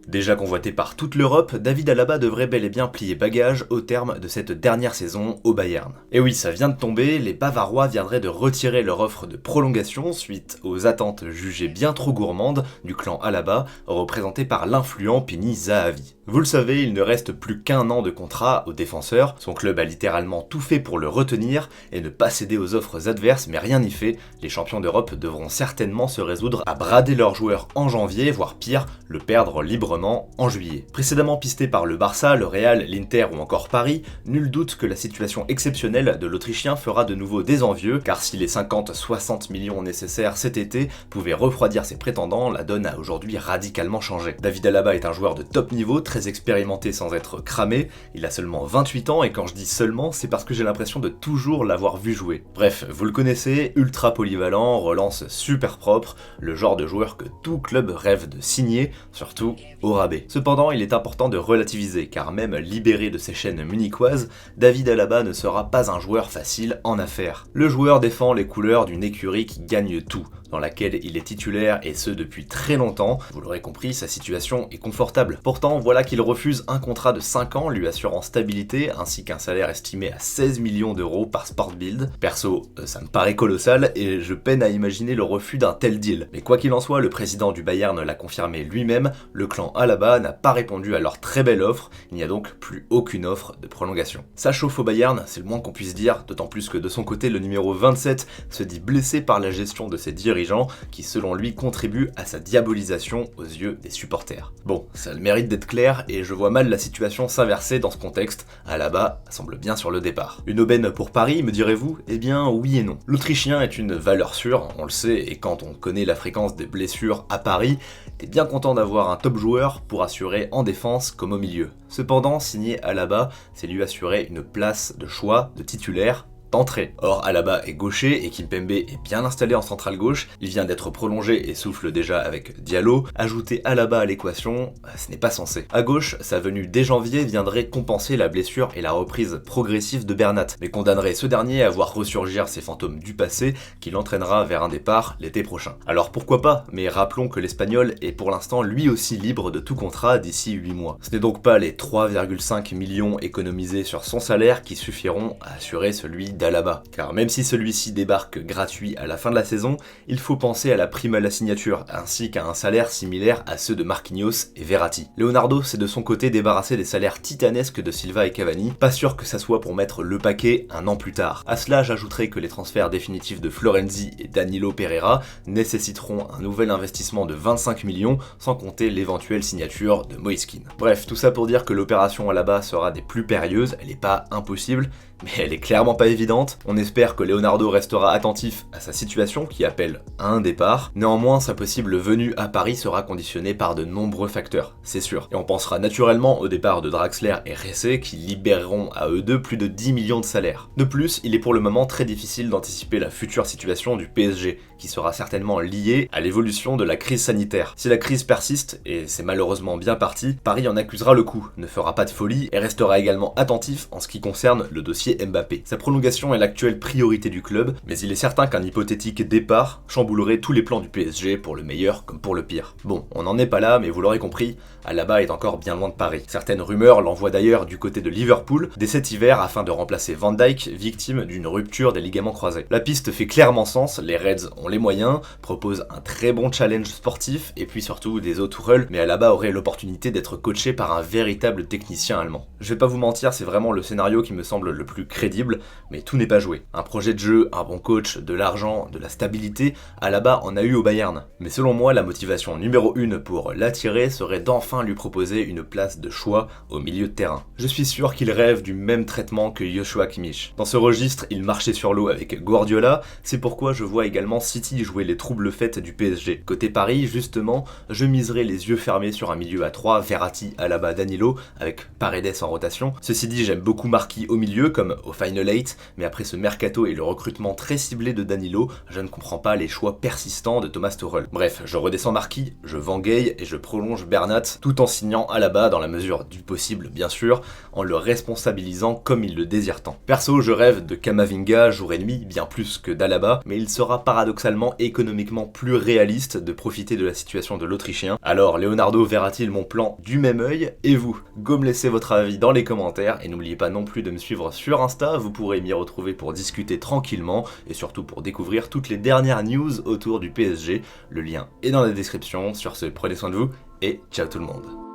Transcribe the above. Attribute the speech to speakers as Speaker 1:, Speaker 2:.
Speaker 1: Déjà convoité par toute l'Europe, David Alaba devrait bel et bien plier bagage au terme de cette dernière saison au Bayern. Et oui, ça vient de tomber, les Bavarois viendraient de retirer leur offre de prolongation suite aux attentes jugées bien trop gourmandes du clan Alaba, représenté par l'influent Pini Zahavi. Vous le savez, il ne reste plus qu'un an de contrat au défenseur, son club a littéralement tout fait pour le retenir et ne pas céder aux offres adverses, mais rien n'y fait, les champions d'Europe devront certainement se résoudre à brader leurs joueurs en janvier, voire pire, le perdre librement en juillet. Précédemment pisté par le Barça, le Real, l'Inter ou encore Paris, nul doute que la situation exceptionnelle de l'Autrichien fera de nouveau des envieux, car si les 50-60 millions nécessaires cet été pouvaient refroidir ses prétendants, la donne a aujourd'hui radicalement changé. David Alaba est un joueur de top niveau, très expérimenté sans être cramé, il a seulement 28 ans et quand je dis seulement, c'est parce que j'ai l'impression de toujours l'avoir vu jouer. Bref, vous le connaissez, ultra polyvalent, relance super propre, le genre de joueur que tout club rêve de signer, surtout au rabais. Cependant, il est important de relativiser, car même libéré de ses chaînes munichoises, David Alaba ne sera pas un joueur facile en affaires. Le joueur défend les couleurs d'une écurie qui gagne tout, dans laquelle il est titulaire et ce depuis très longtemps. Vous l'aurez compris, sa situation est confortable. Pourtant, voilà qu'il refuse un contrat de 5 ans lui assurant stabilité ainsi qu'un salaire estimé à 16 millions d'euros par Sportbild. Perso, ça me paraît colossal et je peine à imaginer le refus d'un tel deal. Mais quoi qu'il en soit, le président du Bayern l'a confirmé lui-même, le clan Alaba n'a pas répondu à leur très belle offre, il n'y a donc plus aucune offre de prolongation. Ça chauffe au Bayern, c'est le moins qu'on puisse dire, d'autant plus que de son côté, le numéro 27 se dit blessé par la gestion de ses dirigeants qui selon lui contribuent à sa diabolisation aux yeux des supporters. Bon, ça a le mérite d'être clair et je vois mal la situation s'inverser dans ce contexte, Alaba semble bien sur le départ. Une aubaine pour Paris, me direz-vous? Eh bien oui et non. L'Autrichien est une valeur sûre, on le sait, et quand on connaît la fréquence des blessures à Paris, t'es bien content d'avoir un top joueur pour assurer en défense comme au milieu. Cependant, signer Alaba, c'est lui assurer une place de choix de titulaire d'entrée. Or, Alaba est gaucher et Kimpembe est bien installé en centrale gauche, il vient d'être prolongé et souffle déjà avec Diallo, ajouter Alaba à l'équation, ce n'est pas censé. À gauche, sa venue dès janvier viendrait compenser la blessure et la reprise progressive de Bernat, mais condamnerait ce dernier à voir ressurgir ses fantômes du passé qui l'entraînera vers un départ l'été prochain. Alors pourquoi pas, mais rappelons que l'Espagnol est pour l'instant lui aussi libre de tout contrat d'ici 8 mois. Ce n'est donc pas les 3,5 millions économisés sur son salaire qui suffiront à assurer celui d'Alaba. Car même si celui-ci débarque gratuit à la fin de la saison, il faut penser à la prime à la signature, ainsi qu'à un salaire similaire à ceux de Marquinhos et Verratti. Leonardo s'est de son côté débarrassé des salaires titanesques de Silva et Cavani, pas sûr que ça soit pour mettre le paquet un an plus tard. À cela, j'ajouterai que les transferts définitifs de Florenzi et Danilo Pereira nécessiteront un nouvel investissement de 25 millions, sans compter l'éventuelle signature de Moiskin. Bref, tout ça pour dire que l'opération Alaba sera des plus périlleuses, elle n'est pas impossible, mais elle est clairement pas évidente. On espère que Leonardo restera attentif à sa situation qui appelle à un départ. Néanmoins, sa possible venue à Paris sera conditionnée par de nombreux facteurs, c'est sûr. Et on pensera naturellement au départ de Draxler et Ressé qui libéreront à eux deux plus de 10 millions de salaires. De plus, il est pour le moment très difficile d'anticiper la future situation du PSG, qui sera certainement liée à l'évolution de la crise sanitaire. Si la crise persiste, et c'est malheureusement bien parti, Paris en accusera le coup, ne fera pas de folie et restera également attentif en ce qui concerne le dossier Mbappé. Sa prolongation est l'actuelle priorité du club, mais il est certain qu'un hypothétique départ chamboulerait tous les plans du PSG pour le meilleur comme pour le pire. Bon, on n'en est pas là, mais vous l'aurez compris, Alaba est encore bien loin de Paris. Certaines rumeurs l'envoient d'ailleurs du côté de Liverpool dès cet hiver afin de remplacer Van Dijk, victime d'une rupture des ligaments croisés. La piste fait clairement sens, les Reds ont les moyens, proposent un très bon challenge sportif et puis surtout des eaux Tourelle, mais Alaba aurait l'opportunité d'être coaché par un véritable technicien allemand. Je vais pas vous mentir, c'est vraiment le scénario qui me semble le plus crédible, mais tout n'est pas joué. Un projet de jeu, un bon coach, de l'argent, de la stabilité, Alaba en a eu au Bayern. Mais selon moi, la motivation numéro 1 pour l'attirer serait d'enfin lui proposer une place de choix au milieu de terrain. Je suis sûr qu'il rêve du même traitement que Joshua Kimmich. Dans ce registre, il marchait sur l'eau avec Guardiola, c'est pourquoi je vois également City jouer les troubles fêtes du PSG. Côté Paris, justement, je miserai les yeux fermés sur un milieu à 3, Verratti, Alaba, Danilo, avec Paredes en rotation. Ceci dit, j'aime beaucoup Marquis au milieu, comme comme au Final 8, mais après ce mercato et le recrutement très ciblé de Danilo, je ne comprends pas les choix persistants de Thomas Tuchel. Bref, je redescends Marquis, je vends Gay et je prolonge Bernat, tout en signant Alaba dans la mesure du possible bien sûr, en le responsabilisant comme il le désire tant. Perso, je rêve de Camavinga jour et nuit, bien plus que d'Alaba, mais il sera paradoxalement économiquement plus réaliste de profiter de la situation de l'Autrichien. Alors Leonardo verra-t-il mon plan du même œil? Et vous? Go me laisser votre avis dans les commentaires, et n'oubliez pas non plus de me suivre sur Insta, vous pourrez m'y retrouver pour discuter tranquillement, et surtout pour découvrir toutes les dernières news autour du PSG. Le lien est dans la description. Sur ce, prenez soin de vous, et ciao tout le monde.